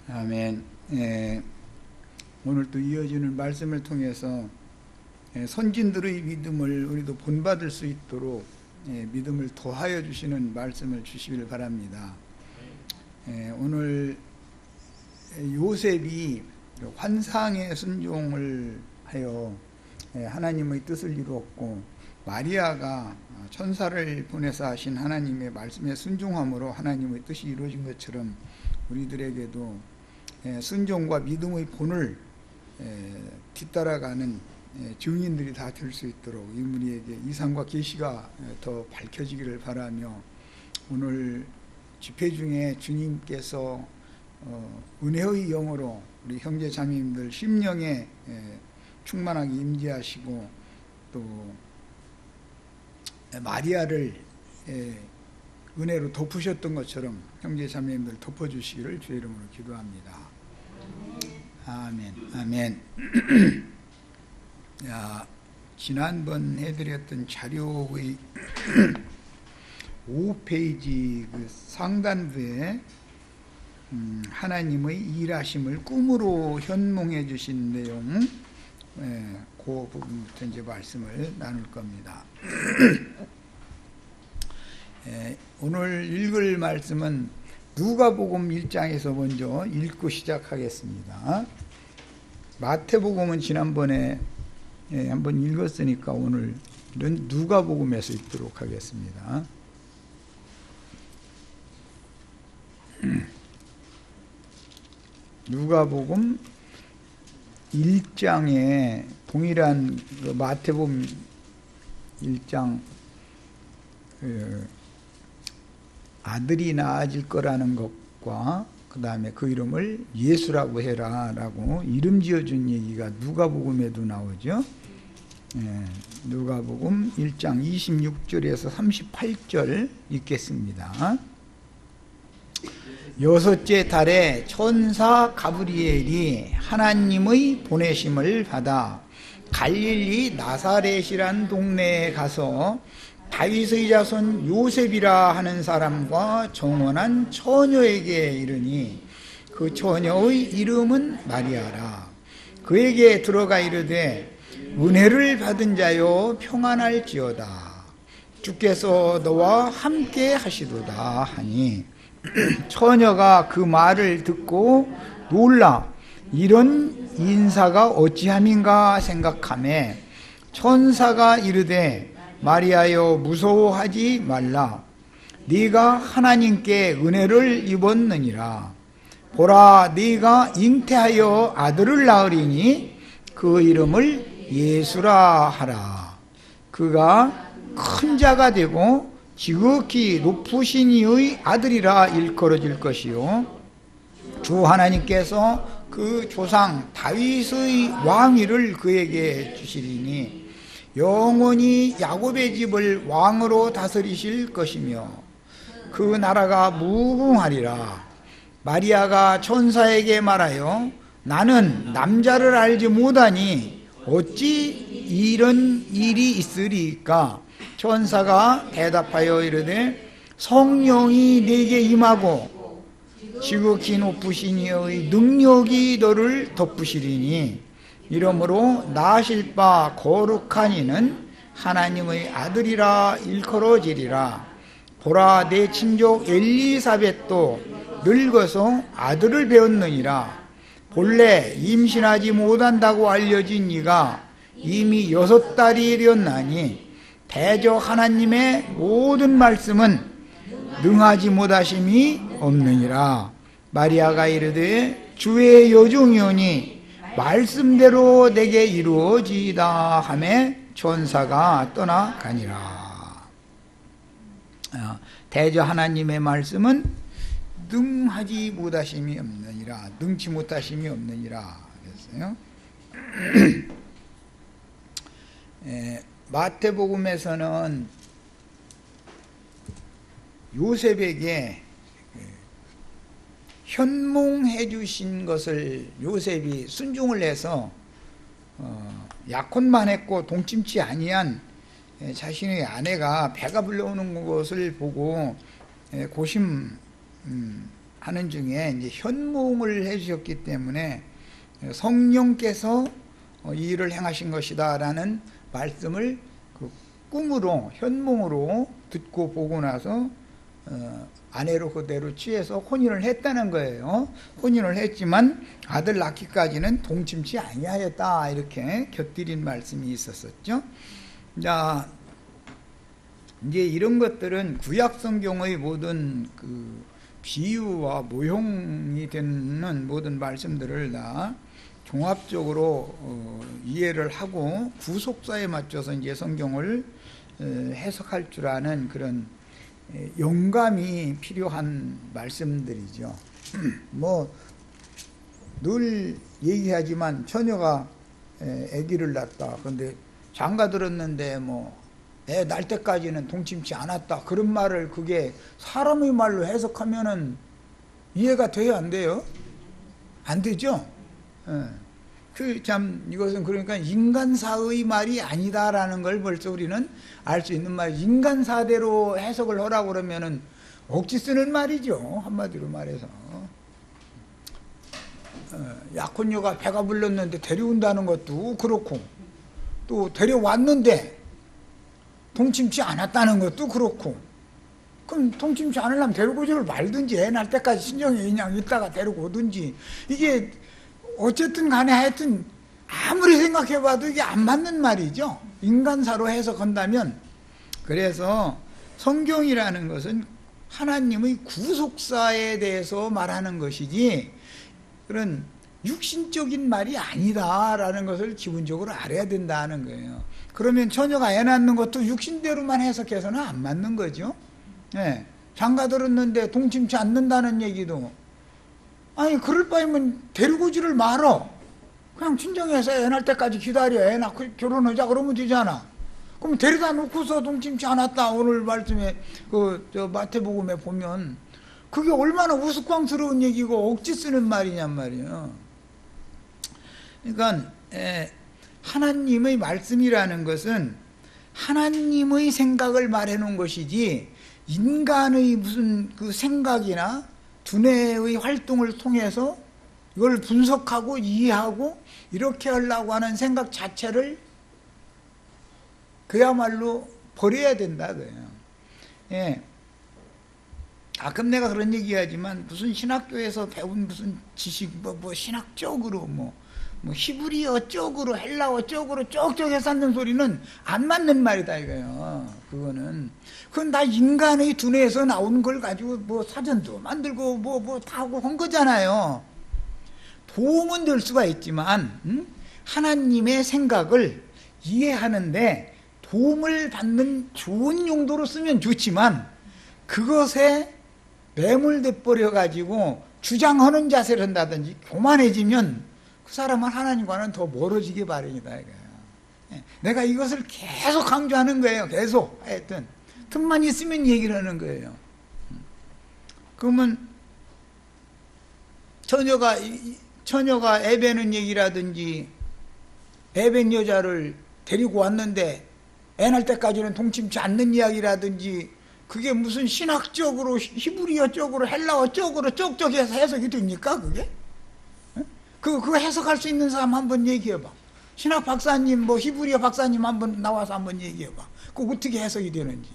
아멘. 오늘 또 이어지는 말씀을 통해서 선진들의 믿음을 우리도 본받을 수 있도록 믿음을 더하여 주시는 말씀을 주시길 바랍니다. 오늘 요셉이 환상의 순종을 하여 하나님의 뜻을 이루었고, 마리아가 천사를 보내사 하신 하나님의 말씀에 순종함으로 하나님의 뜻이 이루어진 것처럼 우리들에게도 순종과 믿음의 본을 뒤따라가는 증인들이 다 될 수 있도록 우리에게 이상과 계시가 더 밝혀지기를 바라며, 오늘 집회 중에 주님께서 은혜의 영으로 우리 형제 자매님들 심령에 충만하게 임재하시고, 또 마리아를 은혜로 덮으셨던 것처럼 형제 자매님들 덮어주시기를 주의 이름으로 기도합니다. 아멘. 아멘. 지난번 해드렸던 자료의 5페이지 그 상단부에 하나님의 일하심을 꿈으로 현몽해 주신 내용, 그 부분부터 이제 말씀을 나눌 겁니다. 오늘 읽을 말씀은 누가복음 1장에서 먼저 읽고 시작하겠습니다. 마태복음은 지난번에 한번 읽었으니까 오늘은 누가복음에서 읽도록 하겠습니다. 누가복음 1장에 동일한 그 마태복음 1장 아들이 낳아질 거라는 것과 그 다음에 그 이름을 예수라고 해라 라고 이름 지어준 얘기가 누가복음에도 나오죠. 누가복음 1장 26절에서 38절 읽겠습니다. 여섯째 달에 천사 가브리엘이 하나님의 보내심을 받아 갈릴리 나사렛이란 동네에 가서 다윗의 자손 요셉이라 하는 사람과 정원한 처녀에게 이르니, 그 처녀의 이름은 마리아라. 그에게 들어가 이르되, 은혜를 받은 자여 평안할지어다. 주께서 너와 함께 하시도다 하니, 처녀가 그 말을 듣고 놀라 이런 인사가 어찌함인가 생각하매, 천사가 이르되, 마리아여 무서워하지 말라. 네가 하나님께 은혜를 입었느니라. 보라, 네가 잉태하여 아들을 낳으리니 그 이름을 예수라 하라. 그가 큰 자가 되고 지극히 높으신 이의 아들이라 일컬어질 것이요, 주 하나님께서 그 조상 다윗의 왕위를 그에게 주시리니 영원히 야곱의 집을 왕으로 다스리실 것이며 그 나라가 무궁하리라. 마리아가 천사에게 말하여 나는 남자를 알지 못하니 어찌 이런 일이 있으리까? 천사가 대답하여 이르되, 성령이 네게 임하고 지극히 높으신 이의 능력이 너를 덮으시리니, 이러므로 낳으실 바 거룩한 이는 하나님의 아들이라 일컬어지리라. 보라, 내 친족 엘리사벳도 늙어서 아들을 배웠느니라. 본래 임신하지 못한다고 알려진 이가 이미 6달이 되었나니, 대저 하나님의 모든 말씀은 능하지 못하심이 없느니라. 마리아가 이르되, 주의 여종이오니 말씀대로 내게 이루어지이다 하며 천사가 떠나가니라. 대저 하나님의 말씀은 능하지 못하심이 없느니라, 능치 못하심이 없느니라 그랬어요. 마태복음에서는 요셉에게 현몽해 주신 것을 요셉이 순종을 해서 약혼만 했고 동침치 아니한 자신의 아내가 배가 불러오는 것을 보고 고심한 하는 중에 이제 현몽을 해주셨기 때문에 성령께서 이 일을 행하신 것이다라는 말씀을 그 꿈으로 현몽으로 듣고 보고 나서 아내로 그대로 취해서 혼인을 했다는 거예요. 혼인을 했지만 아들 낳기까지는 동침치 아니하였다 이렇게 곁들인 말씀이 있었었죠. 자, 이제 이런 것들은 구약 성경의 모든 그 비유와 모형이 되는 모든 말씀들을 다 종합적으로 이해를 하고 구속사에 맞춰서 이제 성경을 해석할 줄 아는 그런 영감이 필요한 말씀들이죠. 뭐 늘 얘기하지만 처녀가 아기를 낳았다. 그런데 장가 들었는데 뭐 애 낳을 때까지는 동침치 않았다. 그런 말을 그게 사람의 말로 해석하면은 이해가 돼요, 안 돼요? 안 되죠? 그 참 이것은 그러니까 인간사의 말이 아니다라는 걸 벌써 우리는 알 수 있는 말. 인간사대로 해석을 하라고 그러면은 억지 쓰는 말이죠. 한마디로 말해서 약혼녀가 배가 불렀는데 데려온다는 것도 그렇고, 또 데려왔는데 동침치 않았다는 것도 그렇고, 그럼 동침치 않으려면 데리고지를 말든지 애 낳을 때까지 신정에 그냥 있다가 데리고 오든지, 이게 어쨌든 간에 하여튼 아무리 생각해봐도 이게 안 맞는 말이죠. 인간사로 해석한다면. 그래서 성경이라는 것은 하나님의 구속사에 대해서 말하는 것이지 그런 육신적인 말이 아니다라는 것을 기본적으로 알아야 된다는 거예요. 그러면 처녀가 애 낳는 것도 육신대로만 해석해서는 안 맞는 거죠. 네. 장가 들었는데 동침치 않는다는 얘기도, 아니 그럴 바에는 데리고 오지를 말어. 그냥 친정에서 애 낳을 때까지 기다려. 애 낳고 결혼하자 그러면 되잖아. 그럼 데려다 놓고서 동침치 않았다 오늘 말씀에 저 마태복음에 보면 그게 얼마나 우스꽝스러운 얘기고 억지 쓰는 말이냔 말이에요. 그러니까 하나님의 말씀이라는 것은 하나님의 생각을 말해놓은 것이지 인간의 무슨 그 생각이나 두뇌의 활동을 통해서 이걸 분석하고 이해하고 이렇게 하려고 하는 생각 자체를 그야말로 버려야 된다 그래요. 예. 가끔 내가 그런 얘기하지만 무슨 신학교에서 배운 무슨 지식 뭐 신학적으로 뭐 히브리어 쪽으로 헬라어 쪽으로 쪽쪽 해서 소리는 안 맞는 말이다 이거예요. 그건 다 인간의 두뇌에서 나온 걸 가지고 뭐 사전도 만들고 뭐 다 하고 한 거잖아요. 도움은 될 수가 있지만 하나님의 생각을 이해하는데 도움을 받는 좋은 용도로 쓰면 좋지만 그것에 매몰돼 버려 가지고 주장하는 자세를 한다든지 교만해지면 그 사람은 하나님과는 더 멀어지기 마련이다 이거예요. 내가 이것을 계속 강조하는 거예요. 계속 하여튼 틈만 있으면 얘기를 하는 거예요. 그러면 처녀가 애베는 얘기라든지 애벤 여자를 데리고 왔는데 애 낳을 때까지는 동침치 않는 이야기라든지 그게 무슨 신학적으로 히브리어 쪽으로 헬라어 쪽으로 쪽쪽해서 해석이 됩니까 그게? 그거 해석할 수 있는 사람 한번 얘기해봐. 신학 박사님 뭐 히브리어 박사님 한번 나와서 한번 얘기해봐. 그거 어떻게 해석이 되는지.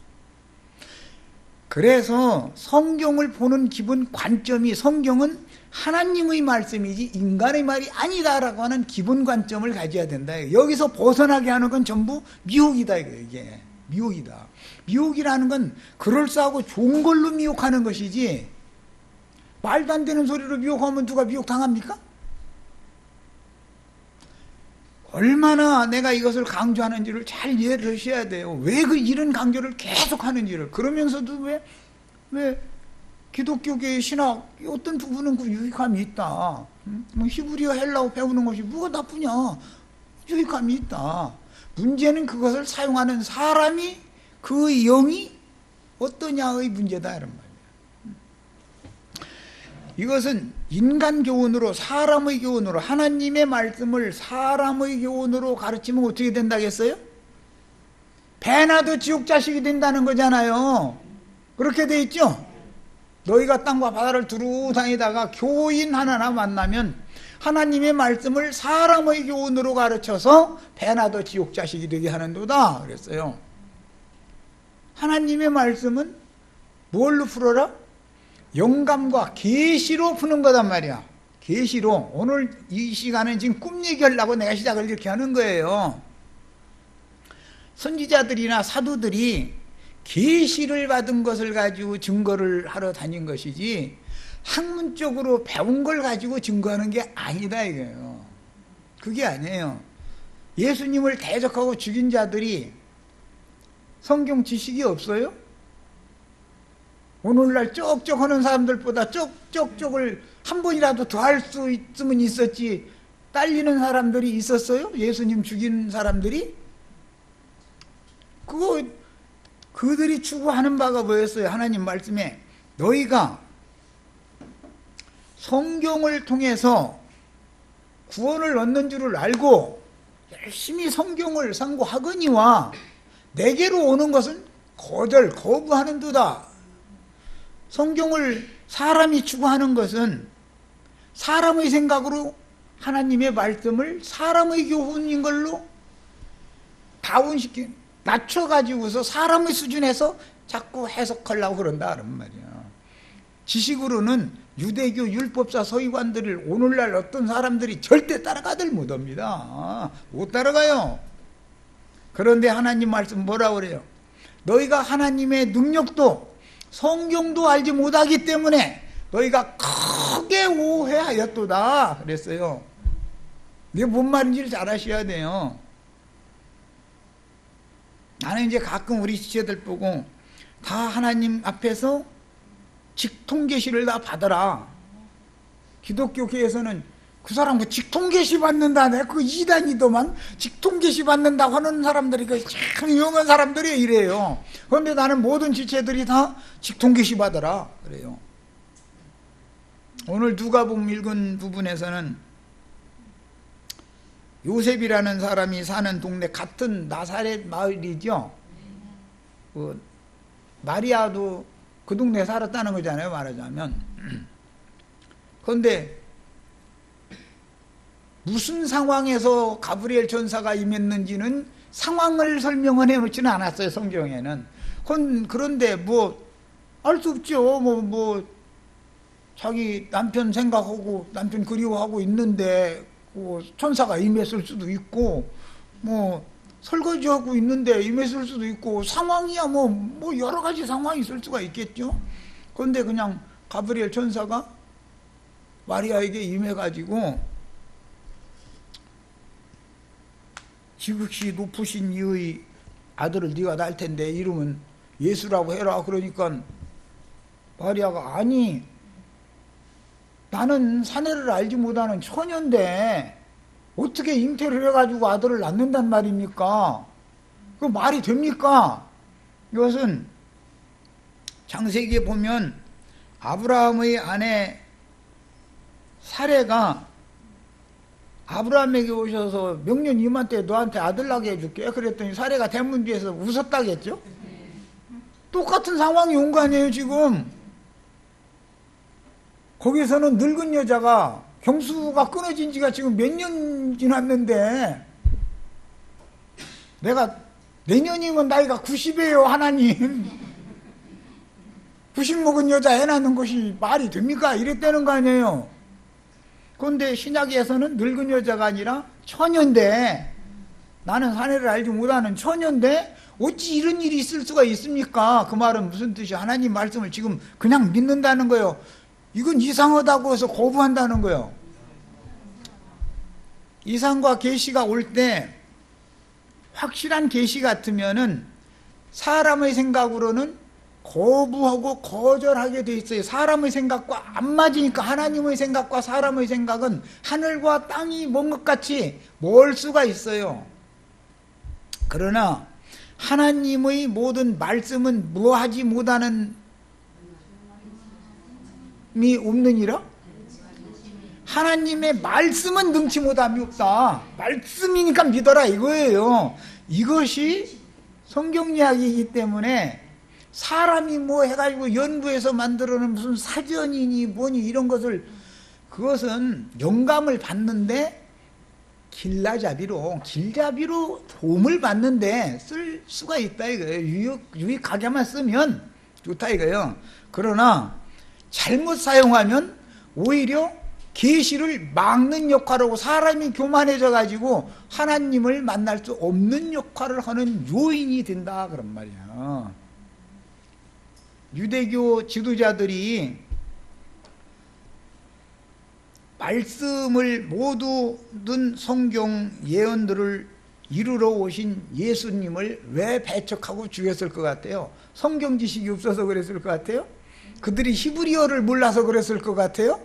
그래서 성경을 보는 기본 관점이 성경은 하나님의 말씀이지 인간의 말이 아니다라고 하는 기본 관점을 가져야 된다. 여기서 벗어나게 하는 건 전부 미혹이다 이게. 미혹이다. 미혹이라는 건 그럴싸하고 좋은 걸로 미혹하는 것이지 말도 안 되는 소리로 미혹하면 누가 미혹당합니까? 얼마나 내가 이것을 강조하는지를 잘 이해를 하셔야 돼요. 왜 이런 강조를 계속 하는지를. 그러면서도 왜 기독교계의 신학 어떤 부분은 그 유익함이 있다. 뭐 히브리어 헬라어 배우는 것이 뭐가 나쁘냐. 유익함이 있다. 문제는 그것을 사용하는 사람이 그 영이 어떠냐의 문제다 이런 말이에요. 이것은 인간 교훈으로 사람의 교훈으로 하나님의 말씀을 사람의 교훈으로 가르치면 어떻게 된다겠어요? 배나도 지옥 자식이 된다는 거잖아요. 그렇게 돼 있죠? 너희가 땅과 바다를 두루 다니다가 교인 하나 만나면 하나님의 말씀을 사람의 교훈으로 가르쳐서 배나도 지옥 자식이 되게 하는도다 그랬어요. 하나님의 말씀은 뭘로 풀어라? 영감과 계시로 푸는 거단 말이야. 계시로. 오늘 이 시간은 지금 꿈 얘기하려고 내가 시작을 이렇게 하는 거예요. 선지자들이나 사도들이 계시를 받은 것을 가지고 증거를 하러 다닌 것이지 학문적으로 배운 걸 가지고 증거하는 게 아니다 이거예요. 그게 아니에요. 예수님을 대적하고 죽인 자들이 성경 지식이 없어요? 오늘날 쪽쪽 하는 사람들보다 쪽쪽쪽을 한 번이라도 더 할 수 있으면 있었지 딸리는 사람들이 있었어요? 예수님 죽인 사람들이? 그들이 추구하는 바가 뭐였어요? 하나님 말씀에 너희가 성경을 통해서 구원을 얻는 줄을 알고 열심히 성경을 상고하거니와 내게로 오는 것은 거부하는도다. 성경을 사람이 추구하는 것은 사람의 생각으로 하나님의 말씀을 사람의 교훈인 걸로 낮춰가지고서 사람의 수준에서 자꾸 해석하려고 그런다는 말이야. 지식으로는 유대교 율법사 서기관들을 오늘날 어떤 사람들이 절대 따라가들 못합니다. 못 따라가요. 그런데 하나님 말씀 뭐라고 그래요? 너희가 하나님의 능력도 성경도 알지 못하기 때문에 너희가 크게 오해하였도다 그랬어요. 이게 뭔 말인지를 잘 아셔야 돼요. 나는 이제 가끔 우리 지체들 보고 다 하나님 앞에서 직통계시를 다 받아라. 기독교 교회에서는 그 사람 그 직통계시 받는다. 내가 그 이단이더만 직통계시 받는다 하는 사람들이 참 유명한 사람들이 이래요. 그런데 나는 모든 지체들이 다 직통계시 받아라 그래요. 오늘 누가복음 읽은 부분에서는 요셉이라는 사람이 사는 동네 같은 나사렛 마을이죠. 마리아도 그 동네에 살았다는 거잖아요, 말하자면. 그런데 무슨 상황에서 가브리엘 전사가 임했는지는 상황을 설명을 해놓지는 않았어요, 성경에는. 그런데 알 수 없죠. 자기 남편 생각하고 남편 그리워하고 있는데 천사가 임했을 수도 있고 설거지하고 있는데 임했을 수도 있고 상황이야 여러 가지 상황이 있을 수가 있겠죠. 그런데 그냥 가브리엘 천사가 마리아에게 임해가지고 지극히 높으신 이의 아들을 네가 낳을 텐데 이름은 예수라고 해라. 그러니까 마리아가 아니 나는 사내를 알지 못하는 처녀인데 어떻게 잉태를 해가지고 아들을 낳는단 말입니까? 그 말이 됩니까? 이것은 창세기에 보면 아브라함의 아내 사레가 아브라함에게 오셔서 명년 이맘때 너한테 아들 낳게 해줄게 그랬더니 사레가 대문 뒤에서 웃었다겠죠? 똑같은 상황이 온 거 아니에요 지금. 거기서는 늙은 여자가 경수가 끊어진 지가 지금 몇 년 지났는데 내가 내년이면 나이가 90이에요 하나님. 90 먹은 여자 애 낳는 것이 말이 됩니까? 이랬다는 거 아니에요. 그런데 신약에서는 늙은 여자가 아니라 처녀인데 나는 사내를 알지 못하는 처녀인데 어찌 이런 일이 있을 수가 있습니까? 그 말은 무슨 뜻이야? 하나님 말씀을 지금 그냥 믿는다는 거예요. 이건 이상하다고 해서 거부한다는 거예요. 이상과 계시가 올 때 확실한 계시 같으면은 사람의 생각으로는 거부하고 거절하게 돼 있어요. 사람의 생각과 안 맞으니까. 하나님의 생각과 사람의 생각은 하늘과 땅이 먼 것 같이 멀 수가 있어요. 그러나 하나님의 모든 말씀은 뭐하지 못하는 미 없느니라? 하나님의 말씀은 능치 못함이 없다. 말씀이니까 믿어라 이거예요. 이것이 성경 이야기이기 때문에 사람이 뭐 해가지고 연구해서 만들어놓은 무슨 사전이니 뭐니 이런 것을, 그것은 영감을 받는데 길잡이로 도움을 받는데 쓸 수가 있다 이거예요. 유익하게만 쓰면 좋다 이거예요. 그러나 잘못 사용하면 오히려 계시를 막는 역할을 하고 사람이 교만해져 가지고 하나님을 만날 수 없는 역할을 하는 요인이 된다 그런 말이야. 유대교 지도자들이 말씀을 모든 성경 예언들을 이루러 오신 예수님을 왜 배척하고 죽였을 것 같아요? 성경 지식이 없어서 그랬을 것 같아요? 그들이 히브리어를 몰라서 그랬을 것 같아요?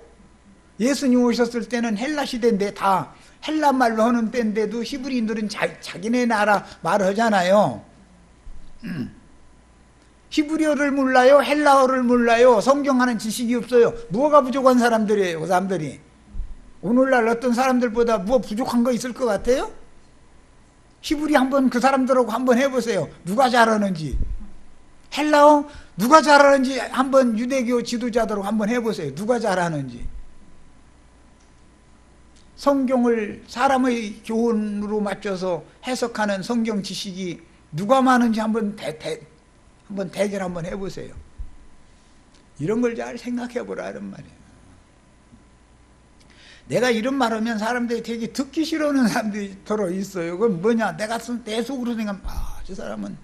예수님 오셨을 때는 헬라 시대인데 다 헬라 말로 하는 때인데도 히브리인들은 자기네 나라 말을 하잖아요. 히브리어를 몰라요? 헬라어를 몰라요? 성경하는 지식이 없어요. 뭐가 부족한 사람들이에요, 그 사람들이? 오늘날 어떤 사람들보다 뭐 부족한 거 있을 것 같아요? 히브리 한번 그 사람들하고 한번 해보세요. 누가 잘하는지. 헬라어 누가 잘하는지 한번 유대교 지도자들하고 한번 해보세요. 누가 잘하는지. 성경을 사람의 교훈으로 맞춰서 해석하는 성경 지식이 누가 많은지 한번 대결 한번 해보세요. 이런 걸 잘 생각해 보라는 말이에요. 내가 이런 말 하면 사람들이 되게 듣기 싫어하는 사람들이 더러 있어요. 그건 뭐냐? 내 속으로 생각하면, 저 사람은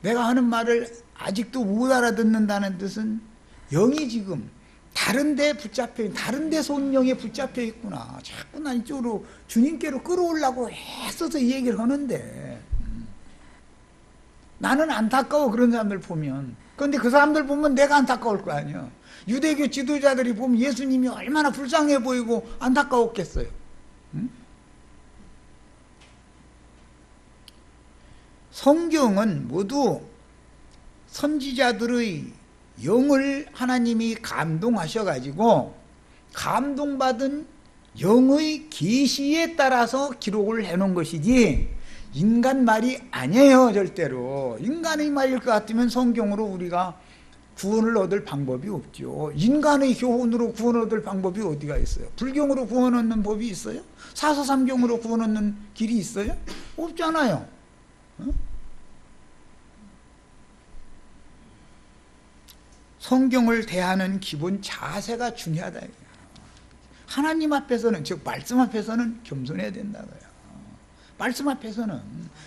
내가 하는 말을 아직도 못 알아듣는다는 뜻은 영이 지금 다른 데 손영에 붙잡혀 있구나. 자꾸 난 이쪽으로 주님께로 끌어오려고 애써서 이 얘기를 하는데, 나는 안타까워, 그런 사람들 보면. 그런데 그 사람들 보면 내가 안타까울 거 아니야. 유대교 지도자들이 보면 예수님이 얼마나 불쌍해 보이고 안타까웠겠어요. 응? 성경은 모두 선지자들의 영을 하나님이 감동하셔가지고 감동받은 영의 계시에 따라서 기록을 해놓은 것이지 인간 말이 아니에요. 절대로. 인간의 말일 것 같으면 성경으로 우리가 구원을 얻을 방법이 없죠. 인간의 교훈으로 구원을 얻을 방법이 어디가 있어요? 불경으로 구원 얻는 법이 있어요? 사서삼경으로 구원 얻는 길이 있어요? 없잖아요. 어? 성경을 대하는 기본 자세가 중요하다. 하나님 앞에서는, 즉 말씀 앞에서는 겸손해야 된다고요. 말씀 앞에서는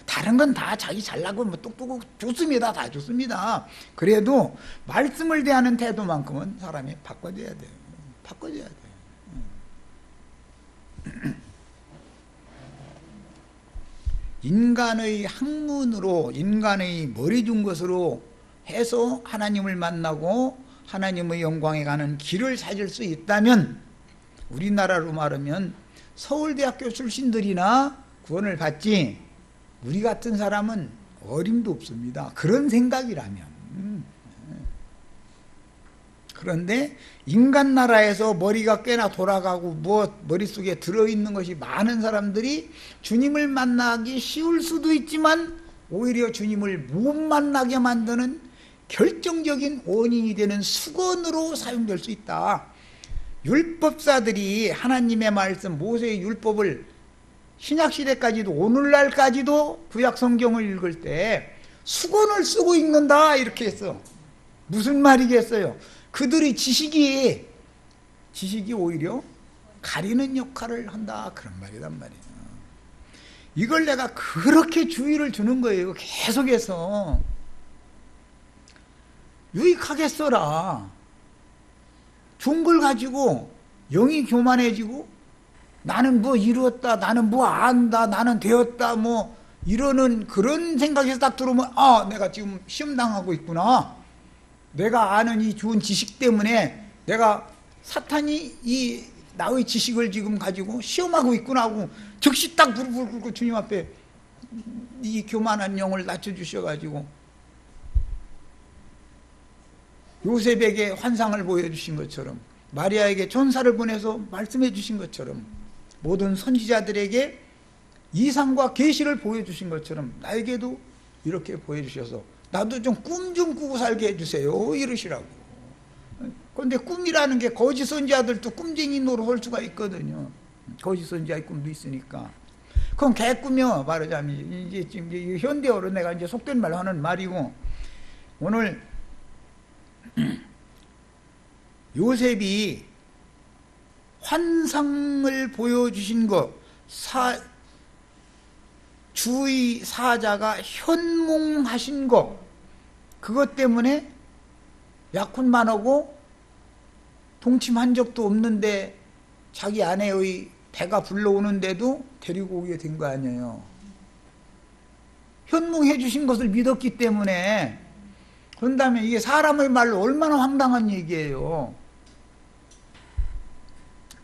다른 건 다 자기 잘나고 뭐 똑똑하고 좋습니다. 다 좋습니다. 그래도 말씀을 대하는 태도만큼은 사람이 바꿔줘야 돼요. 바꿔줘야 돼요. 인간의 학문으로, 인간의 머리 준 것으로 해서 하나님을 만나고 하나님의 영광에 가는 길을 찾을 수 있다면, 우리나라로 말하면 서울대학교 출신들이나 구원을 받지 우리 같은 사람은 어림도 없습니다. 그런 생각이라면. 그런데 인간 나라에서 머리가 꽤나 돌아가고 머릿속에 들어있는 것이 많은 사람들이 주님을 만나기 쉬울 수도 있지만 오히려 주님을 못 만나게 만드는 결정적인 원인이 되는 수건으로 사용될 수 있다. 율법사들이 하나님의 말씀, 모세의 율법을 신약시대까지도, 오늘날까지도 구약성경을 읽을 때 수건을 쓰고 읽는다 이렇게 했어. 무슨 말이겠어요? 그들의 지식이 오히려 가리는 역할을 한다, 그런 말이란 말이에요. 이걸 내가 그렇게 주의를 주는 거예요. 계속해서. 유익하게 써라. 좋은 걸 가지고 영이 교만해지고 나는 뭐 이루었다, 나는 뭐 안다, 나는 되었다, 뭐 이러는 그런 생각에서 딱 들어오면, 내가 지금 시험당하고 있구나. 내가 아는 이 좋은 지식 때문에 내가 사탄이 이 나의 지식을 지금 가지고 시험하고 있구나 하고 즉시 딱 무릎을 꿇고 주님 앞에 이 교만한 영을 낮춰주셔가지고 요셉에게 환상을 보여주신 것처럼, 마리아에게 천사를 보내서 말씀해 주신 것처럼, 모든 선지자들에게 이상과 계시를 보여주신 것처럼 나에게도 이렇게 보여주셔서 나도 좀 꿈 좀 꾸고 살게 해주세요 이러시라고. 그런데 꿈이라는 게 거짓 선지자들도 꿈쟁이 노릇할 수가 있거든요. 거짓 선지자의 꿈도 있으니까. 그럼 개꿈이요 말하자면 이제 지금 현대어로 내가 이제 속된 말로 하는 말이고, 오늘 요셉이 환상을 보여주신 것, 주의 사자가 현몽하신 것, 그것 때문에 약혼만 하고 동침한 적도 없는데 자기 아내의 배가 불러오는데도 데리고 오게 된 거 아니에요. 현몽해 주신 것을 믿었기 때문에. 그런다면 이게 사람의 말로 얼마나 황당한 얘기예요.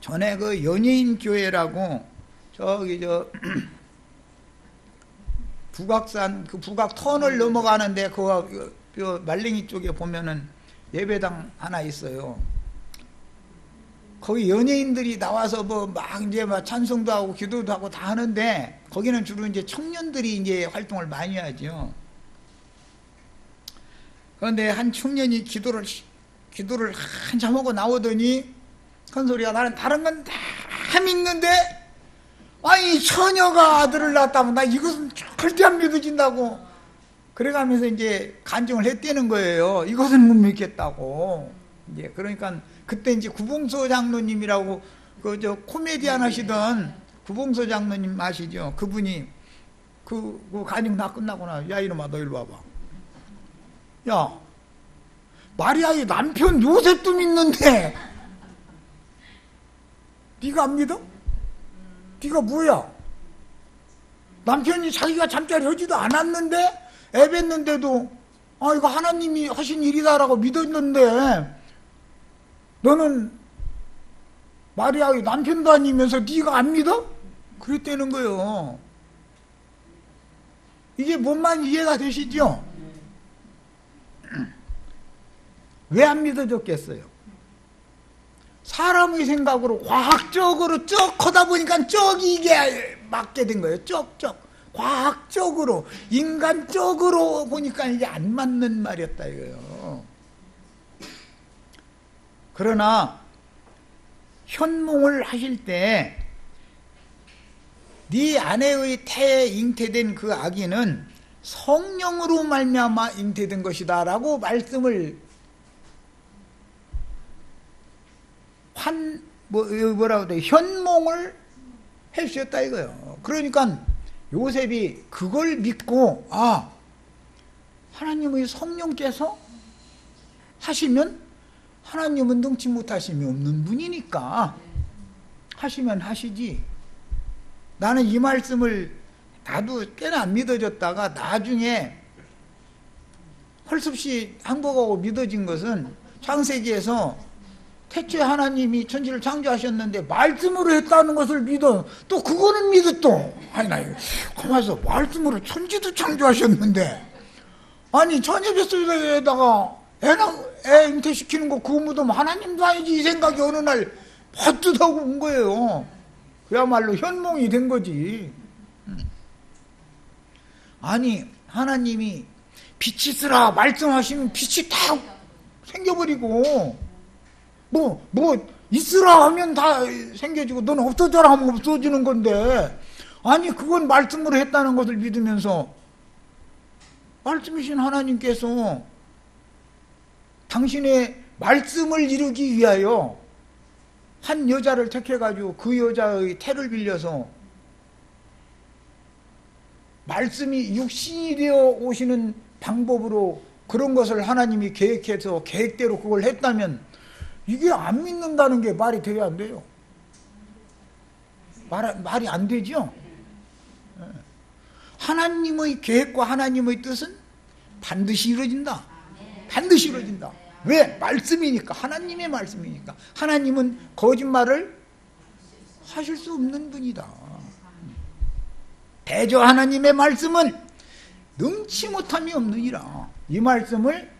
전에 그 연예인 교회라고 저기 북악산 그 북악 터널 넘어가는데 그 말랭이 쪽에 보면은 예배당 하나 있어요. 거기 연예인들이 나와서 뭐 막 이제 막 찬송도 하고 기도도 하고 다 하는데, 거기는 주로 이제 청년들이 이제 활동을 많이 하죠. 그런데 한 청년이 기도를 한참 하고 나오더니 큰 소리가, 나는 다른 건 다 믿는데 아니 처녀가 아들을 낳았다면 나 이것은 절대 안 믿어진다고 그래가면서 이제 간증을 했다는 거예요. 이것은 못 믿겠다고. 이제 그러니까 그때 이제 구봉서 장로님이라고 그 코미디언 하시던 구봉서 장로님 아시죠? 그분이 그 간증 다 끝나고 나, 야 이놈아 너 일로 와봐. 야 마리아의 남편 요셉도 믿는데 네가 안 믿어? 네가 뭐야? 남편이 자기가 잠자리 하지도 않았는데 애 뵀는데도 아 이거 하나님이 하신 일이다라고 믿었는데 너는 마리아의 남편도 아니면서 네가 안 믿어? 그랬다는 거예요. 이게 뭔만 이해가 되시죠? 왜 안 믿어졌겠어요? 사람의 생각으로 과학적으로 쭉 하다 보니까 쪽이 이게 맞게 된 거예요. 쪽쪽 과학적으로 인간적으로 보니까 이게 안 맞는 말이었다 이거예요. 그러나 현몽을 하실 때 네 아내의 태에 잉태된 그 아기는 성령으로 말미암아 잉태된 것이다 라고 말씀을 뭐라고 돼? 현몽을 해주셨다 이거예요. 그러니까 요셉이 그걸 믿고 아 하나님의 성령께서 하시면 하나님은 능치 못하심이 없는 분이니까 하시면 하시지. 나는 이 말씀을 나도 꽤나 안 믿어졌다가 나중에 헐섭시 항복하고 믿어진 것은 창세기에서 태초에 하나님이 천지를 창조하셨는데 말씀으로 했다는 것을 믿어. 또 그거는 믿어 또. 아니 나 가만있어. 말씀으로 천지도 창조하셨는데 아니 천여 뱃속에다가 애 잉태시키는 거 그거 묻으면 하나님도 아니지 이 생각이 어느 날 버뜩 하고 온 거예요. 그야말로 현몽이 된 거지. 아니 하나님이 빛이 있으라 말씀하시면 빛이 다 생겨버리고 뭐 있으라 하면 다 생겨지고 너는 없어져라 하면 없어지는 건데, 아니 그건 말씀으로 했다는 것을 믿으면서 말씀이신 하나님께서 당신의 말씀을 이루기 위하여 한 여자를 택해가지고 그 여자의 태를 빌려서 말씀이 육신이 되어 오시는 방법으로 그런 것을 하나님이 계획해서 계획대로 그걸 했다면 이게 안 믿는다는 게 말이 돼야 안 돼요. 말이 안 되죠. 하나님의 계획과 하나님의 뜻은 반드시 이루어진다. 반드시 이루어진다. 왜? 말씀이니까. 하나님의 말씀이니까. 하나님은 거짓말을 하실 수 없는 분이다. 대저 하나님의 말씀은 능치 못함이 없느니라. 이 말씀을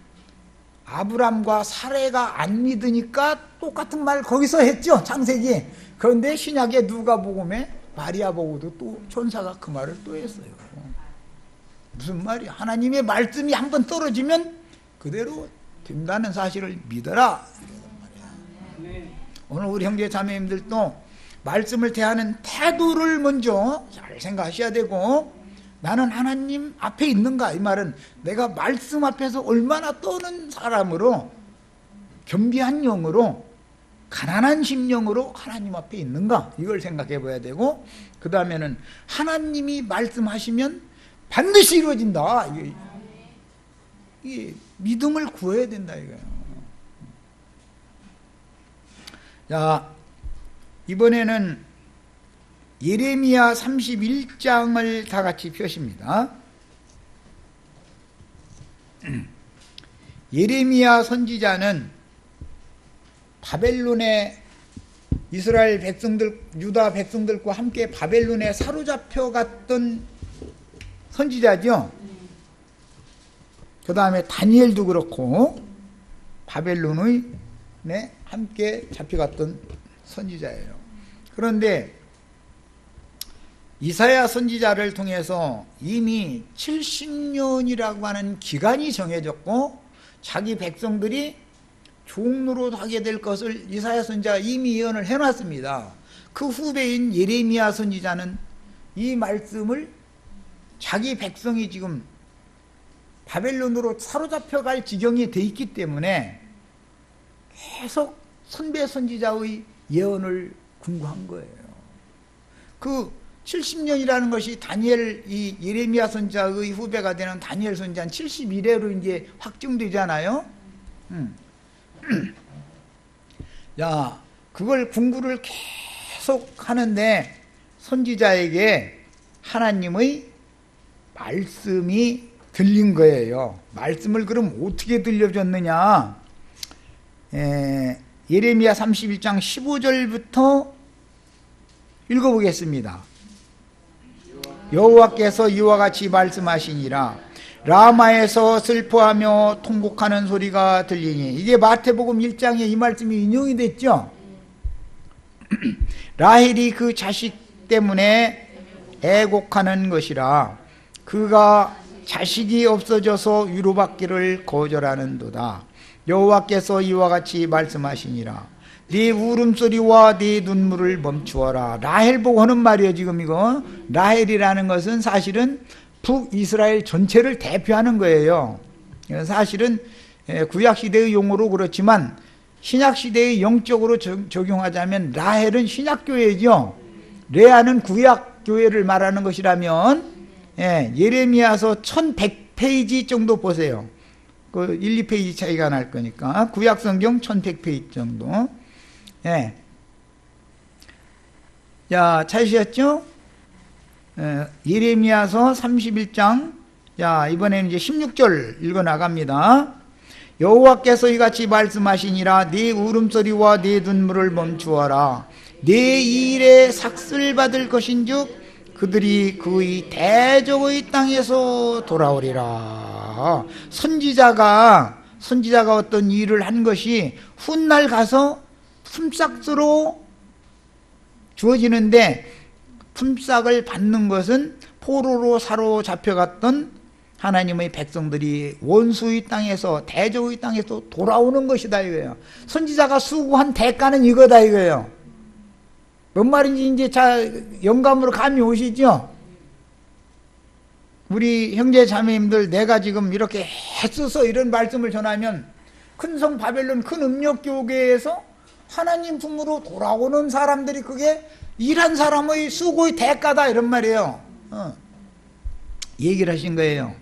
아브람과 사레가 안 믿으니까 똑같은 말 거기서 했죠. 창세기. 그런데 신약의 누가복음에 마리아 보고도 또 천사가 그 말을 또 했어요. 무슨 말이야? 하나님의 말씀이 한번 떨어지면 그대로 된다는 사실을 믿어라. 오늘 우리 형제 자매님들도 말씀을 대하는 태도를 먼저 잘 생각하셔야 되고, 나는 하나님 앞에 있는가? 이 말은 내가 말씀 앞에서 얼마나 떠는 사람으로, 겸비한 영으로, 가난한 심령으로 하나님 앞에 있는가? 이걸 생각해 봐야 되고, 그 다음에는 하나님이 말씀하시면 반드시 이루어진다. 이게 믿음을 구해야 된다 이거예요. 자, 이번에는 예레미야 31장을 다 같이 펴십니다. 예레미야 선지자는 바벨론에 이스라엘 백성들, 유다 백성들과 함께 바벨론에 사로잡혀 갔던 선지자죠. 그 다음에 다니엘도 그렇고 바벨론의 함께 잡혀갔던 선지자예요. 그런데 이사야 선지자를 통해서 이미 70년이라고 하는 기간이 정해졌고, 자기 백성들이 종로로 하게 될 것을 이사야 선지자가 이미 예언을 해놨습니다. 그 후배인 예레미야 선지자는 이 말씀을 자기 백성이 지금 바벨론으로 사로잡혀 갈 지경이 돼 있기 때문에 계속 선배 선지자의 예언을 궁구한 거예요. 그 70년이라는 것이 다니엘, 이 예레미야 선지자의 후배가 되는 다니엘 선지자는 71회로 이제 확정되잖아요. 야, 그걸 궁구를 계속 하는데 선지자에게 하나님의 말씀이 들린 거예요. 말씀을 그럼 어떻게 들려줬느냐? 예레미야 31장 15절부터 읽어보겠습니다. 여호와께서 이와 같이 말씀하시니라. 라마에서 슬퍼하며 통곡하는 소리가 들리니. 이게 마태복음 1장에 이 말씀이 인용이 됐죠. 라헬이 그 자식 때문에 애곡하는 것이라. 그가 자식이 없어져서 위로받기를 거절하는도다. 여호와께서 이와 같이 말씀하시니라. 네 울음소리와 네 눈물을 멈추어라. 라헬 보고 하는 말이에요. 지금 이거 라헬이라는 것은 사실은 북이스라엘 전체를 대표하는 거예요. 사실은 구약시대의 용어로 그렇지만 신약시대의 영적으로 적용하자면 라헬은 신약교회죠. 레아는 구약교회를 말하는 것이라면 예레미야서 1100페이지 정도 보세요. 그 1, 2페이지 차이가 날 거니까 구약성경 1100페이지 정도. 자, 찾으셨죠? 예레미야서 31장. 자, 이번에는 이제 16절 읽어 나갑니다. 여호와께서 이같이 말씀하시니라. 네 울음소리와 네 눈물을 멈추어라. 네 일에 삭슬 받을 것인즉 그들이 그의 대적의 땅에서 돌아오리라. 선지자가 어떤 일을 한 것이 훗날 가서 품삯으로 주어지는데, 품삯을 받는 것은 포로로 사로잡혀갔던 하나님의 백성들이 원수의 땅에서, 대적의 땅에서 돌아오는 것이다 이거예요. 선지자가 수고한 대가는 이거다 이거예요. 뭔 말인지 이제 영감으로 감이 오시죠? 우리 형제 자매님들, 내가 지금 이렇게 애써서 이런 말씀을 전하면 큰 성 바벨론 큰 음력교계에서 하나님 품으로 돌아오는 사람들이 그게 일한 사람의 수고의 대가다 이런 말이에요. 얘기를 하신 거예요.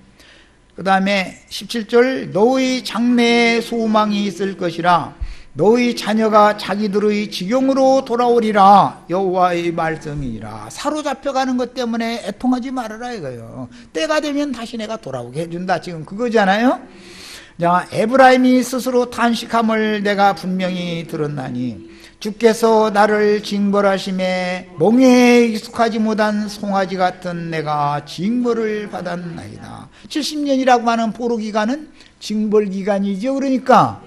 그 다음에 17절. 너의 장래에 소망이 있을 것이라. 너희 자녀가 자기들의 지경으로 돌아오리라. 여호와의 말씀이라. 사로잡혀가는 것 때문에 애통하지 말아라 이거예요. 때가 되면 다시 내가 돌아오게 해준다. 지금 그거잖아요. 자, 에브라임이 스스로 탄식함을 내가 분명히 들었나니 주께서 나를 징벌하심에 멍에에 익숙하지 못한 송아지 같은 내가 징벌을 받았나이다. 70년이라고 하는 포로 기간은 징벌 기간이죠. 그러니까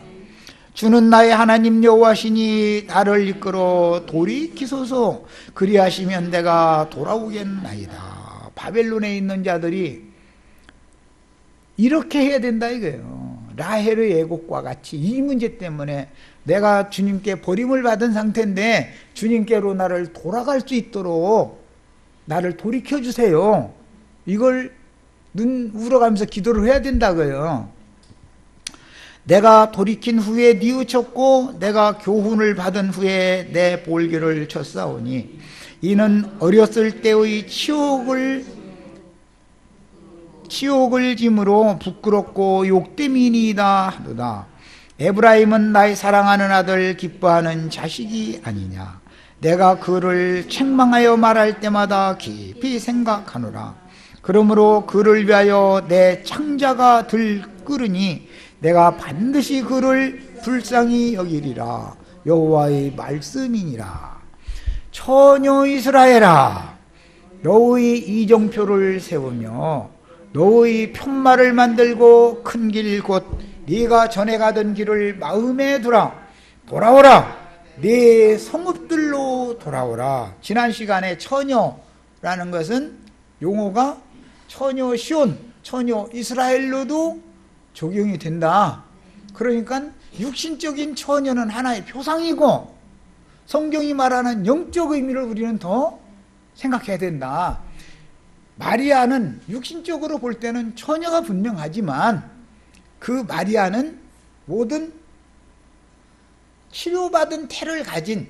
주는 나의 하나님 여호와시니 나를 이끌어 돌이키소서. 그리하시면 내가 돌아오겠나이다. 바벨론에 있는 자들이 이렇게 해야 된다 이거예요. 라헬의 애곡과 같이 이 문제 때문에 내가 주님께 버림을 받은 상태인데 주님께로 나를 돌아갈 수 있도록 나를 돌이켜 주세요. 이걸 눈 울어가면서 기도를 해야 된다고요. 내가 돌이킨 후에 뉘우쳤고 내가 교훈을 받은 후에 내 볼기를 쳤사오니 이는 어렸을 때의 치욕을 짐으로 부끄럽고 욕됨이니이다 하도다. 에브라임은 나의 사랑하는 아들 기뻐하는 자식이 아니냐. 내가 그를 책망하여 말할 때마다 깊이 생각하노라. 그러므로 그를 위하여 내 창자가 들끓으니 내가 반드시 그를 불쌍히 여기리라. 여호와의 말씀이니라. 처녀 이스라엘아, 너의 이정표를 세우며 너의 편말을 만들고 큰 길 곧 네가 전에 가던 길을 마음에 두라. 돌아오라. 네 성읍들로 돌아오라. 지난 시간에 처녀라는 것은 용어가 처녀 시온, 처녀 이스라엘로도 적용이 된다. 그러니까 육신적인 처녀는 하나의 표상이고 성경이 말하는 영적 의미를 우리는 더 생각해야 된다. 마리아는 육신적으로 볼 때는 처녀가 분명하지만 그 마리아는 모든 치료받은 태를 가진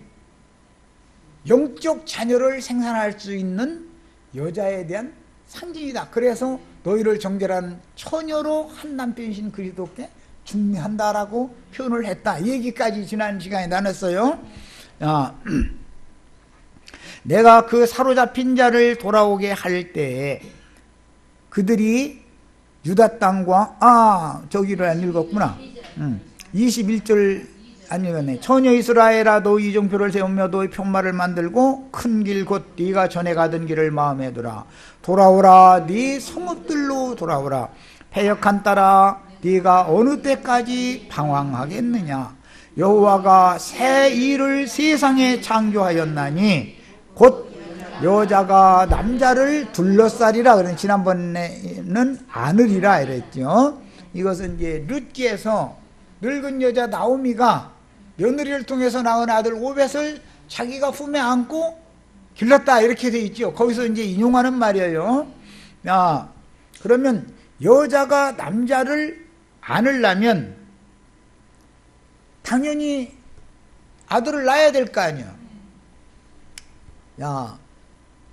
영적 자녀를 생산할 수 있는 여자에 대한 상징이다. 그래서 너희를 정죄하는 처녀로 한 남편이신 그리스도께 중매한다라고 표현을 했다. 이 얘기까지 지난 시간에 나눴어요. 내가 그 사로잡힌 자를 돌아오게 할 때에 그들이 유다 땅과 저기를 안 읽었구나. 21절 안 읽었네. 처녀 이스라엘아, 너희 이정표를 세우며 너희 편말을 만들고 큰 길 곧 네가 전에 가던 길을 마음에 두라. 돌아오라. 네 성읍들로 돌아오라. 패역한 딸아, 네가 어느 때까지 방황하겠느냐. 여호와가 새 일을 세상에 창조하였나니 곧 여자가 남자를 둘러싸리라. 그런 지난번에는 안으리라 이랬죠. 이것은 이제 룻기에서 늙은 여자 나오미가 며느리를 통해서 낳은 아들 오벳을 자기가 품에 안고 길렀다 이렇게 돼 있죠. 거기서 이제 인용하는 말이에요. 그러면 여자가 남자를 안으려면 당연히 아들을 낳아야 될 거 아니야.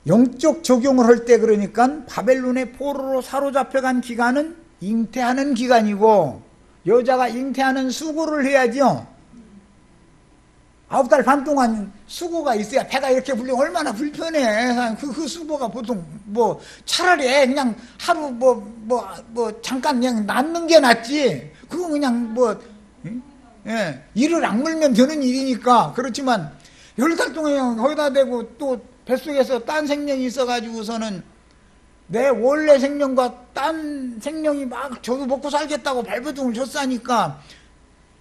영적 적용을 할 때 그러니까 바벨론의 포로로 사로잡혀간 기간은 잉태하는 기간이고 여자가 잉태하는 수고를 해야죠. 9달 반 동안 수고가 있어야 배가 이렇게 불리면 얼마나 불편해. 그 수고가 보통 차라리 그냥 하루 잠깐 그냥 낳는 게 낫지. 그거 그냥 이를 악물면 되는 일이니까. 그렇지만 10달 동안 거기다 대고 또 뱃속에서 딴 생명이 있어가지고서는 내 원래 생명과 딴 생명이 막 저도 먹고 살겠다고 발버둥을 쳤으니까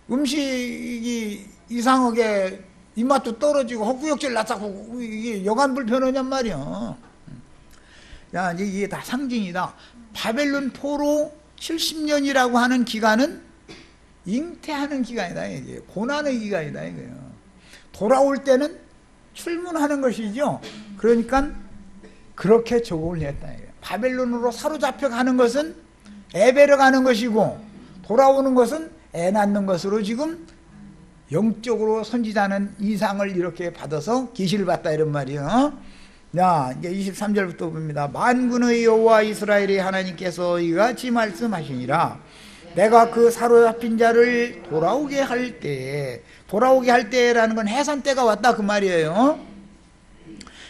음식이 이상하게 입맛도 떨어지고 헛구역질 났다고 이게 여간 불편하냔 말이야. 이게 다 상징이다. 바벨론 포로 70년이라고 하는 기간은 잉태하는 기간이다. 이게 고난의 기간이다 이거예요. 돌아올 때는 출문하는 것이죠. 그러니까 그렇게 적응을 했다. 바벨론으로 사로잡혀 가는 것은 애 뵈러 가는 것이고 돌아오는 것은 애 낳는 것으로 지금 영적으로 선지자는 이상을 이렇게 받아서 계시를 받다 이런 말이에요. 이제 23절부터 봅니다. 만군의 여호와 이스라엘의 하나님께서 이같이 말씀하시니라. 내가 그 사로잡힌 자를 돌아오게 할 때라는 건 해산 때가 왔다 그 말이에요.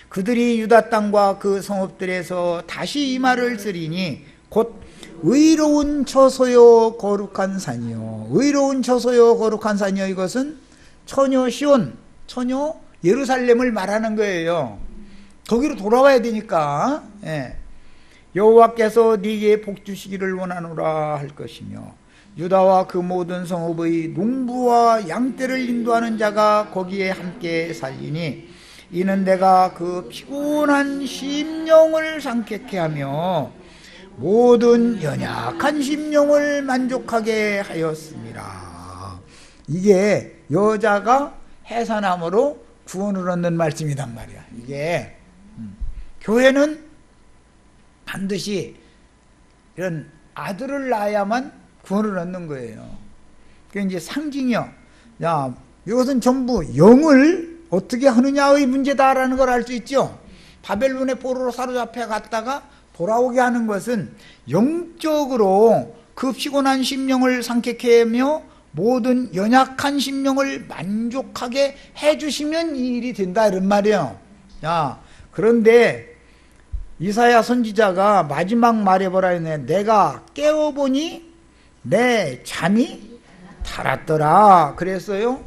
그들이 유다 땅과 그 성읍들에서 다시 이 말을 쓰리니 곧 의로운 처소요 거룩한 산이요. 의로운 처소요 거룩한 산이요. 이것은 처녀 시온, 처녀 예루살렘을 말하는 거예요. 거기로 돌아와야 되니까. 여호와께서 네게 복 주시기를 원하노라 할 것이며 유다와 그 모든 성읍의 농부와 양떼를 인도하는 자가 거기에 함께 살리니 이는 내가 그 피곤한 심령을 상쾌케 하며 모든 연약한 심령을 만족하게 하였습니다. 이게 여자가 해산함으로 구원을 얻는 말씀이란 말이야. 이게 교회는 반드시 이런 아들을 낳아야만 구원을 얻는 거예요. 그게 이제 상징이요. 야, 이것은 전부 영을 어떻게 하느냐의 문제다라는 걸 알 수 있죠. 바벨론의 포로로 사로잡혀 갔다가 돌아오게 하는 것은 영적으로 그 피곤한 심령을 상쾌케 하며 모든 연약한 심령을 만족하게 해주시면 이 일이 된다 이런 말이에요. 야, 그런데 이사야 선지자가 마지막 말해 보라 했네. 내가 깨어보니 내 잠이 달았더라 그랬어요.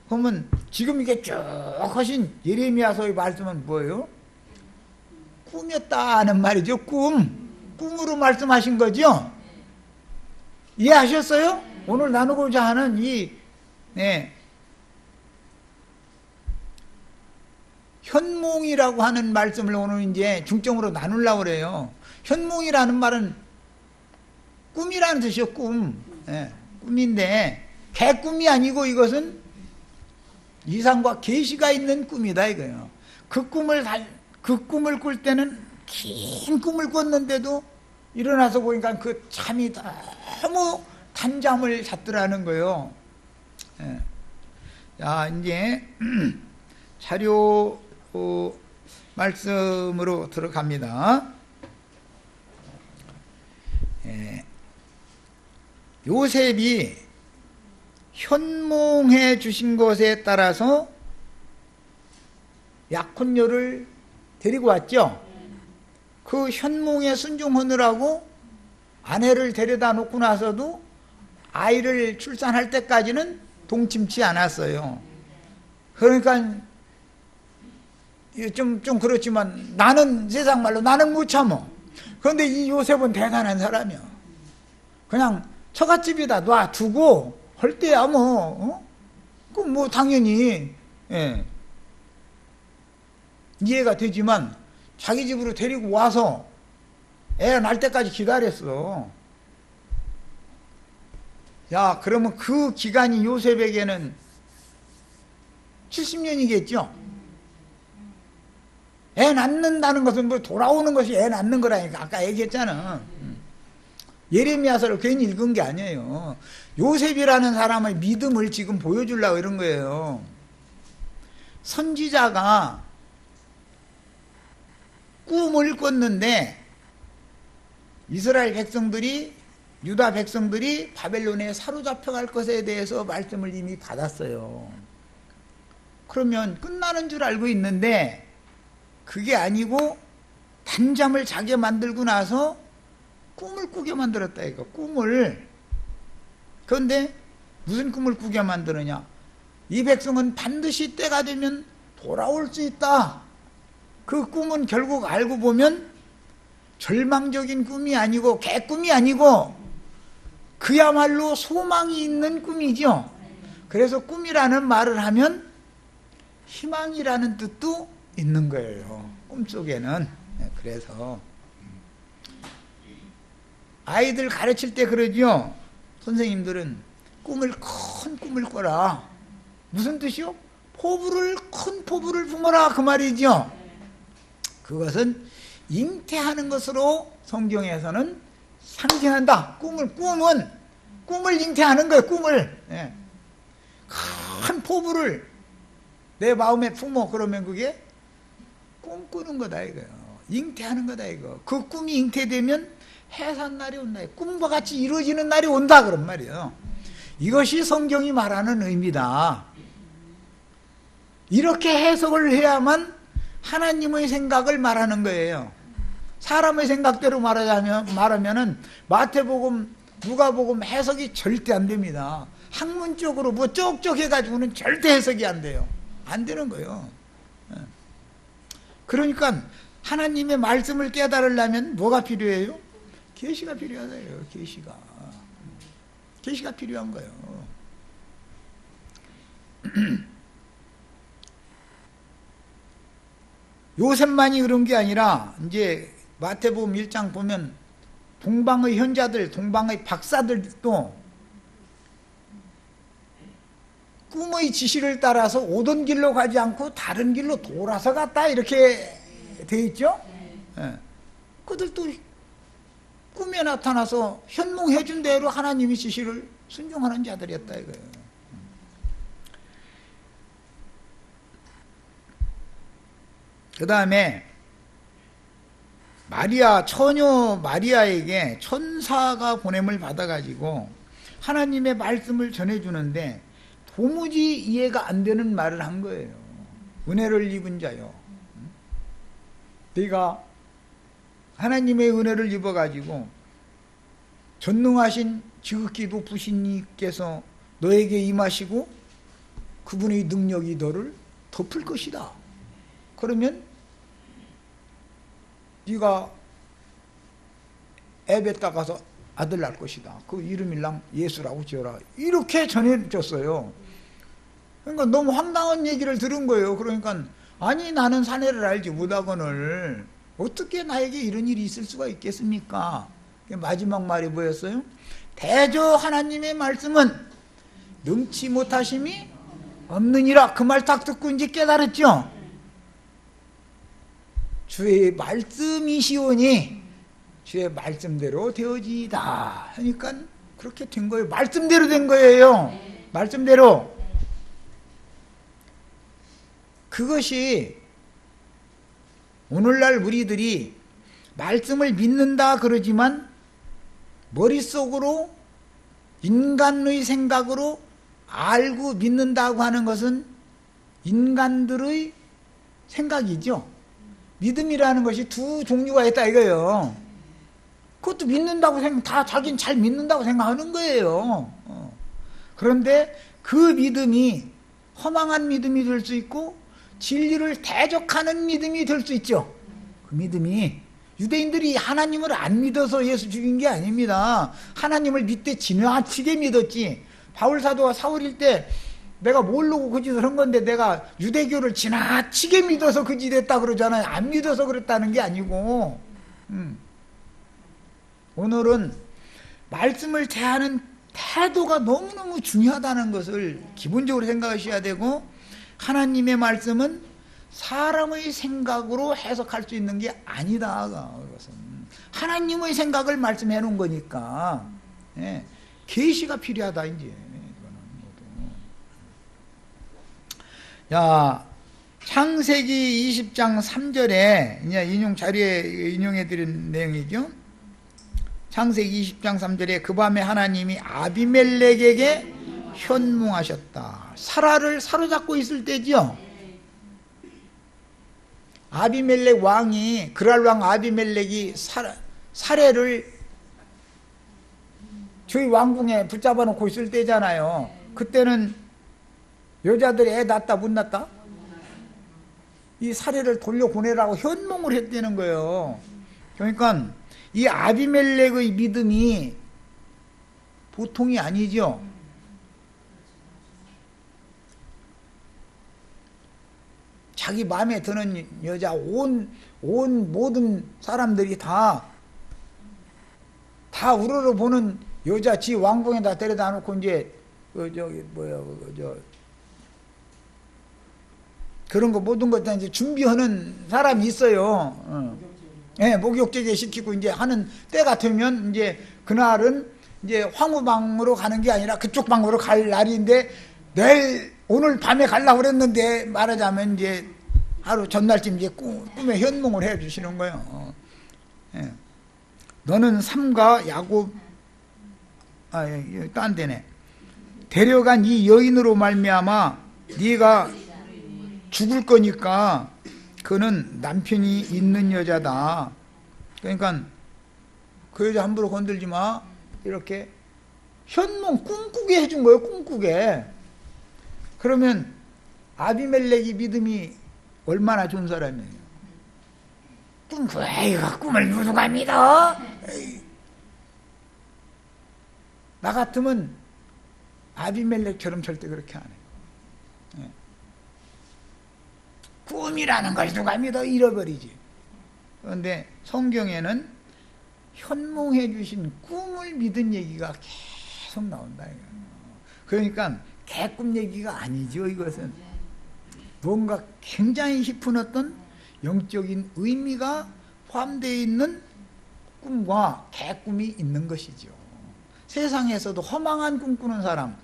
그러면 지금 이게 쭉 하신 예레미야서의 말씀은 뭐예요? 꿈이었다는 말이죠. 꿈으로 말씀하신 거죠. 이해하셨어요? 오늘 나누고자 하는 이 현몽이라고 하는 말씀을 오늘 이제 중점으로 나누려고 그래요. 현몽이라는 말은 꿈이라는 뜻이요. 꿈인데 개꿈이 아니고 이것은 이상과 계시가 있는 꿈이다 이거예요. 그 꿈을 꿀 때는 긴 꿈을 꿨는데도 일어나서 보니까 그 잠이 너무 단잠을 잤더라는 거예요. 자, 이제 자료 말씀으로 들어갑니다. 요셉이 현몽해 주신 것에 따라서 약혼녀를 데리고 왔죠. 그 현몽에 순종하느라고 아내를 데려다 놓고 나서도 아이를 출산할 때까지는 동침치 않았어요. 그러니까 좀 그렇지만 나는 세상 말로 나는 못 참어. 그런데 이 요셉은 대단한 사람이야. 그냥 처갓집에다 놔두고 할 때야 그럼 뭐 당연히 이해가 되지만 자기 집으로 데리고 와서 애 낳을 때까지 기다렸어. 야, 그러면 그 기간이 요셉에게는 70년이겠죠? 애 낳는다는 것은 뭐 돌아오는 것이 애 낳는 거라니까. 아까 얘기했잖아. 예레미야서를 괜히 읽은 게 아니에요. 요셉이라는 사람의 믿음을 지금 보여주려고 이런 거예요. 선지자가 꿈을 꿨는데 이스라엘 백성들이 유다 백성들이 바벨론에 사로잡혀 갈 것에 대해서 말씀을 이미 받았어요. 그러면 끝나는 줄 알고 있는데 그게 아니고 단잠을 자게 만들고 나서 꿈을 꾸게 만들었다 이거. 꿈을. 그런데 무슨 꿈을 꾸게 만드느냐? 이 백성은 반드시 때가 되면 돌아올 수 있다. 그 꿈은 결국 알고 보면 절망적인 꿈이 아니고 개꿈이 아니고 그야말로 소망이 있는 꿈이죠. 그래서 꿈이라는 말을 하면 희망이라는 뜻도 있는 거예요. 꿈속에는. 그래서 아이들 가르칠 때 그러죠. 선생님들은 큰 꿈을 꿔라. 무슨 뜻이요? 큰 포부를 품어라 그 말이죠. 그것은 잉태하는 것으로 성경에서는 상징한다. 꿈을 잉태하는 거예요. 꿈을. 큰 포부를 내 마음에 품어. 그러면 그게 꿈꾸는 거다 이거요. 잉태하는 거다 이거. 그 꿈이 잉태되면 해산날이 온다. 꿈과 같이 이루어지는 날이 온다 그런 말이에요. 이것이 성경이 말하는 의미다. 이렇게 해석을 해야만 하나님의 생각을 말하는 거예요. 사람의 생각대로 말하면은 마태복음, 누가복음 해석이 절대 안 됩니다. 학문적으로 뭐 쪽쪽 해가지고는 절대 해석이 안 돼요. 안 되는 거예요. 그러니까 하나님의 말씀을 깨달으려면 뭐가 필요해요? 계시가 필요하다요. 계시가 필요한 거예요. 요셉만이 그런 게 아니라 이제 마태복음 1장 보면 동방의 현자들, 동방의 박사들도 꿈의 지시를 따라서 오던 길로 가지 않고 다른 길로 돌아서 갔다 이렇게 돼 있죠. 예. 그들도 꿈에 나타나서 현몽해준 대로 하나님의 지시를 순종하는 자들이었다 이거예요. 그 다음에 마리아, 처녀 마리아에게 천사가 보냄을 받아가지고 하나님의 말씀을 전해주는데 도무지 이해가 안 되는 말을 한 거예요. 은혜를 입은 자요. 네가 하나님의 은혜를 입어가지고 전능하신 지극히 높으신 이께서 너에게 임하시고 그분의 능력이 너를 덮을 것이다. 그러면 네가 애 뱉다 가서 아들 낳을 것이다. 그 이름일랑 예수라고 지어라. 이렇게 전해줬어요. 그러니까 너무 황당한 얘기를 들은 거예요. 그러니까 아니 나는 사내를 알지 못하거늘 어떻게 나에게 이런 일이 있을 수가 있겠습니까? 마지막 말이 뭐였어요? 대저 하나님의 말씀은 능치 못하심이 없느니라. 그 말 딱 듣고 이제 깨달았죠. 주의 말씀이시오니 주의 말씀대로 되어지이다 하니까 그렇게 된 거예요. 말씀대로 된 거예요. 말씀대로. 그것이 오늘날 우리들이 말씀을 믿는다 그러지만 머릿속으로 인간의 생각으로 알고 믿는다고 하는 것은 인간들의 생각이죠. 믿음이라는 것이 두 종류가 있다 이거예요. 그것도 믿는다고 다 자기는 잘 믿는다고 생각하는 거예요. 그런데 그 믿음이 허망한 믿음이 될 수 있고 진리를 대적하는 믿음이 될 수 있죠. 그 믿음이 유대인들이 하나님을 안 믿어서 예수 죽인 게 아닙니다. 하나님을 믿되 지나치게 믿었지. 바울사도가 사울일 때 내가 모르고 그 짓을 한 건데 내가 유대교를 지나치게 믿어서 그 짓 했다 그러잖아요. 안 믿어서 그랬다는 게 아니고. 오늘은 말씀을 대하는 태도가 너무너무 중요하다는 것을 기본적으로 생각하셔야 되고, 하나님의 말씀은 사람의 생각으로 해석할 수 있는 게 아니다. 그것은 하나님의 생각을 말씀해 놓은 거니까 계시가 필요하다 이제. 자, 창세기 20장 3절에 이제 인용 자리에 인용해 드린 내용이죠. 창세기 20장 3절에 그 밤에 하나님이 아비멜렉에게 현몽하셨다. 사라를 사로잡고 있을 때죠. 아비멜렉 왕이, 그랄 왕 아비멜렉이 사례를 저희 왕궁에 붙잡아 놓고 있을 때잖아요. 그때는 여자들이 애 낳았다 못 낳았다? 이 사례를 돌려보내라고 현몽을 했다는 거예요. 그러니까 이 아비멜렉의 믿음이 보통이 아니죠. 자기 마음에 드는 여자 온 모든 사람들이 다 우러러 보는 여자 지 왕궁에다 데려다 놓고 이제 그런 거 모든 것 다 이제 준비하는 사람이 있어요. 목욕제제 시키고 이제 하는 때 같으면 이제 그날은 이제 황후방으로 가는 게 아니라 그쪽 방으로 갈 날인데 오늘 밤에 가려고 그랬는데 말하자면 이제 하루 전날쯤 이제 꿈에 현몽을 해 주시는 거예요. 너는 삼가 야곱 딴 데네. 데려간 이 여인으로 말미암아 네가 죽을 거니까 그는 남편이 있는 여자다. 그러니까 그 여자 함부로 건들지 마. 이렇게 현몽 꿈꾸게 해준 거예요. 꿈꾸게. 그러면 아비멜렉이 믿음이 얼마나 좋은 사람이에요. 꿈을 누가 믿어? 나 같으면 아비멜렉처럼 절대 그렇게 안 해요. 꿈이라는 걸 누가 믿어? 잃어버리지. 그런데 성경에는 현몽해 주신 꿈을 믿은 얘기가 계속 나온다. 그러니까 개꿈 얘기가 아니죠. 이것은 뭔가 굉장히 깊은 어떤 영적인 의미가 포함되어 있는 꿈과 개꿈이 있는 것이죠. 세상에서도 허망한 꿈 꾸는 사람,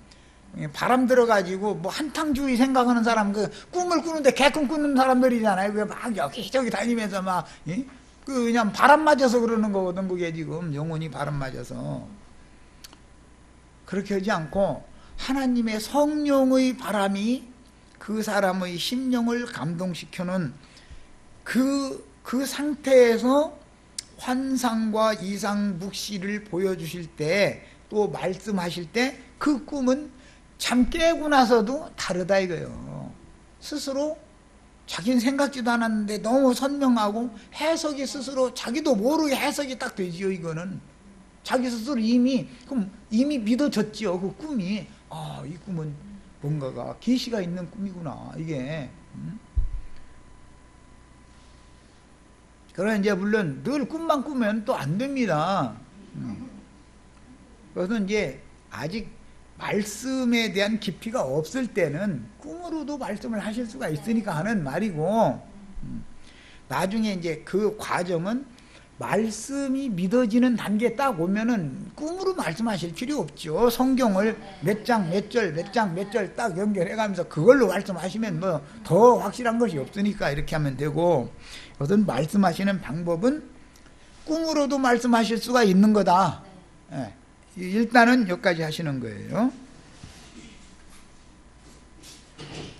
바람 들어가지고 뭐 한탕주의 생각하는 사람, 그 꿈을 꾸는데 개꿈 꾸는 사람들이잖아요. 그 막 여기저기 다니면서 막 그 그냥 바람 맞아서 그러는 거거든. 그게 지금 영혼이 바람 맞아서. 그렇게 하지 않고 하나님의 성령의 바람이 그 사람의 심령을 감동시켜는 그 상태에서 환상과 이상 묵시를 보여주실 때, 또 말씀하실 때 그 꿈은 잠 깨고 나서도 다르다 이거예요. 스스로 자기는 생각지도 않았는데 너무 선명하고 해석이 스스로 자기도 모르게 해석이 딱 되지요. 이거는 자기 스스로 이미 믿어졌지요. 그 꿈이 이 꿈은 뭔가가 계시가 있는 꿈이구나 이게. 그러나 이제 물론 늘 꿈만 꾸면 또 안 됩니다. 그래서 이제 아직 말씀에 대한 깊이가 없을 때는 꿈으로도 말씀을 하실 수가 있으니까 하는 말이고, 나중에 이제 그 과정은 말씀이 믿어지는 단계에 딱 오면은 꿈으로 말씀하실 필요 없죠. 성경을 몇 장 몇 절 몇 장 몇 절 딱 연결해가면서 그걸로 말씀하시면 뭐 더 확실한 것이 없으니까 이렇게 하면 되고, 이것은 말씀하시는 방법은 꿈으로도 말씀하실 수가 있는 거다. 일단은 여기까지 하시는 거예요.